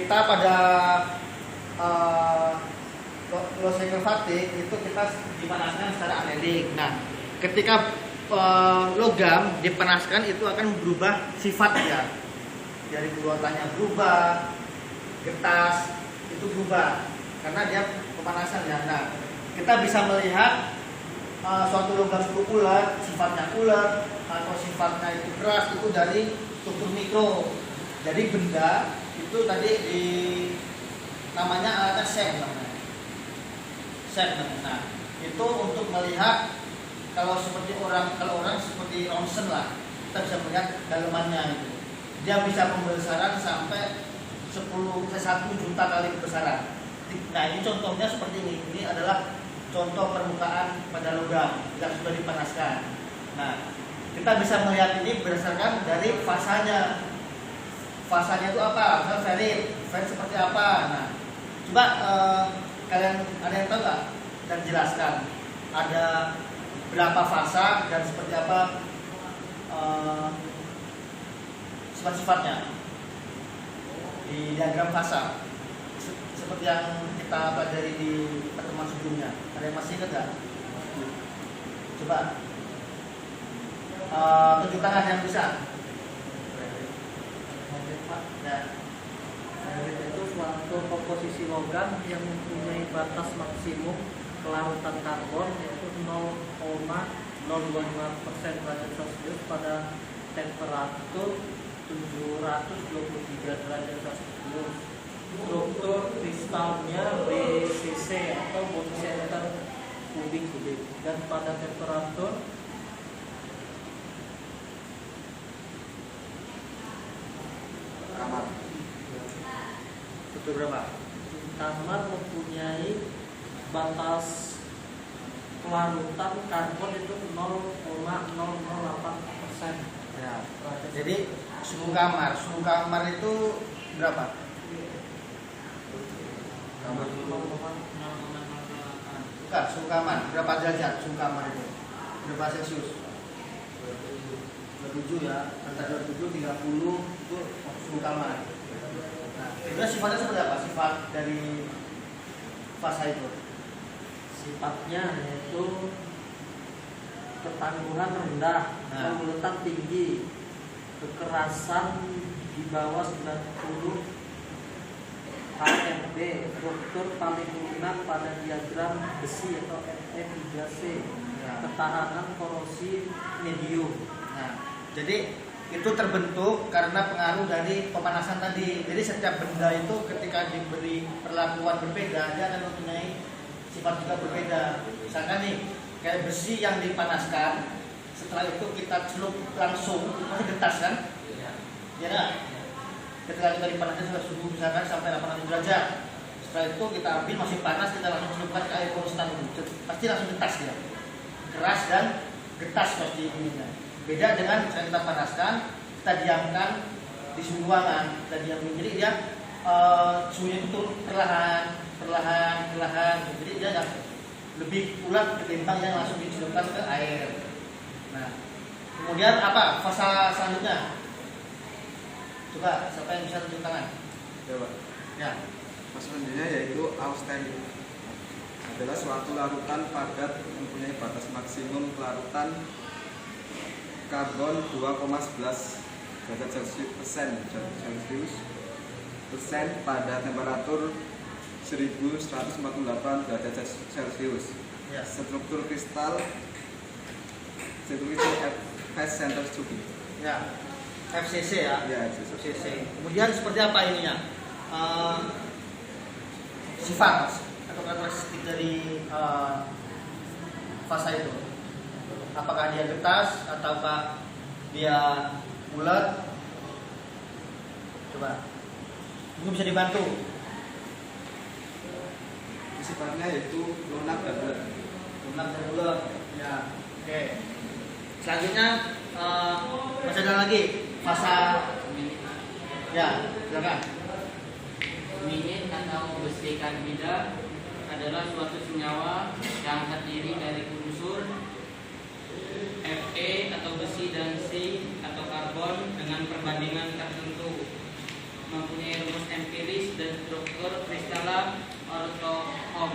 kita pada low cycle fatigue itu kita dipanaskan secara anaerik. Nah, ketika logam dipanaskan itu akan berubah sifatnya. Dari buatannya berubah, getas itu berubah karena dia pemanasan ya. Nah, kita bisa melihat suatu logam itu ulet, sifatnya ulet atau sifatnya itu keras itu dari struktur mikro. Jadi benda itu tadi namanya alatnya SEM namanya. SEM. Nah, itu untuk melihat kalau orang seperti ronsen lah, kita bisa melihat dalemannya itu. Dia bisa pembesaran sampai 1 juta kali pembesaran. Nah, ini contohnya seperti ini. Ini adalah contoh permukaan pada logam yang sudah dipanaskan. Nah, kita bisa melihat ini berdasarkan dari fasanya. Fasanya itu apa? Misalnya ferit seperti apa? Nah, coba kalian ada yang tahu nggak dan jelaskan ada berapa fasa dan seperti apa sifat-sifatnya di diagram fasa seperti yang kita pelajari di pertemuan sebelumnya. Ada yang masih ingat nggak? Coba tunjuk tangan yang bisa. Ya. Itu suatu komposisi logam yang mempunyai batas maksimum kelarutan karbon yaitu 0,025% derajat Celcius pada temperatur 723 derajat Celcius. Struktur kristalnya BCC atau body center kubik dan pada temperatur Kamar. Itu berapa? kamar mempunyai batas kelarutan karbon itu 0,008%. Ya. Jadi suhu kamar itu berapa? Kamar bukan suhu kamar. Berapa derajat suhu kamar itu? Berapa Celcius? 27 ya. Antara 27 30 itu suhu kamar. Nah, sebenarnya sifatnya seperti apa? Sifat dari fasa itu? Sifatnya yaitu ketangguhan rendah, keruletan tinggi, kekerasan di bawah 90 HMB, struktur paling lunak pada diagram besi atau Fe3C, ketahanan korosi medium. Nah, jadi itu terbentuk karena pengaruh dari pemanasan tadi. Jadi setiap benda itu ketika diberi perlakuan berbeda, dia akan mempunyai sifat juga berbeda. Misalkan nih, kayak besi yang dipanaskan, setelah itu kita celup langsung, masih getas kan? Ya nggak? Ketika kita dipanaskan sudah suhu misalkan sampai 800 derajat, setelah itu kita ambil masih panas, kita langsung celupkan ke air konstan dulu, pasti langsung getas dia, keras dan getas pasti ininya. Beda dengan misalnya kita panaskan, kita diamkan di suhu ruangan, kita diamkan, jadi dia suhunya itu turun perlahan, jadi dia nggak lebih ulat ketimbang yang langsung dicelupkan ke air. Nah, kemudian apa fasa selanjutnya? Coba siapa yang bisa tunjuk tangan? Coba. Ya. Fase selanjutnya yaitu austenit. Adalah suatu larutan padat mempunyai batas maksimum kelarutan karbon 2,11 derajat Celcius pada temperatur 1148 derajat Celcius. Ya. Struktur kristal itu Fast Center Cubic. Ya. FCC ya. Ya, FCC. Kemudian seperti apa ininya? Sifat atau karakteristik dari fasa itu? Apakah dia getas ataukah dia bulat? Coba. Ini bisa dibantu. Sifatnya yaitu lunak dan bulat. Lunak dan bulat. Ya. Oke. Selanjutnya masih ada lagi fasa. Ya, silakan. Minyak atau besi karbida adalah suatu senyawa yang terdiri dari unsur Fe atau besi dan C atau karbon dengan perbandingan tertentu. mempunyai rumus empiris dan struktur kristalan ortohom.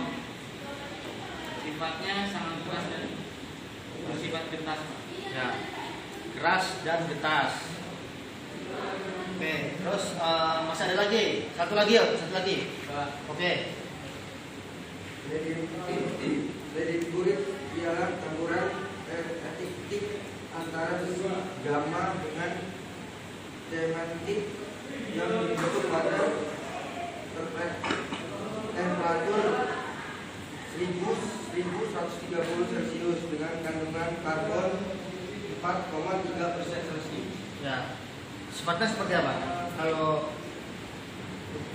Sifatnya sangat keras dan bersifat getas, Pak. Ya, keras dan getas. Oke, terus masih ada lagi, satu lagi. Oke. Dari kulit ialah campuran estetik antara besi gamma dengan semantik yang dibentuk pada temperatur 1130 Celcius dengan kandungan karbon 4,3% Celcius. Ya, sifatnya seperti apa? Kalau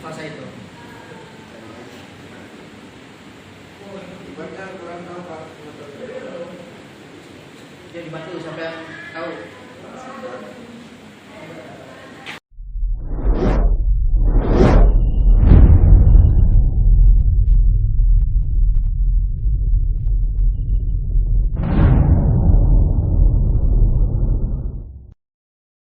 fase itu? Ibaratnya kurang tahu Pak. Jadi batu sampai tahu.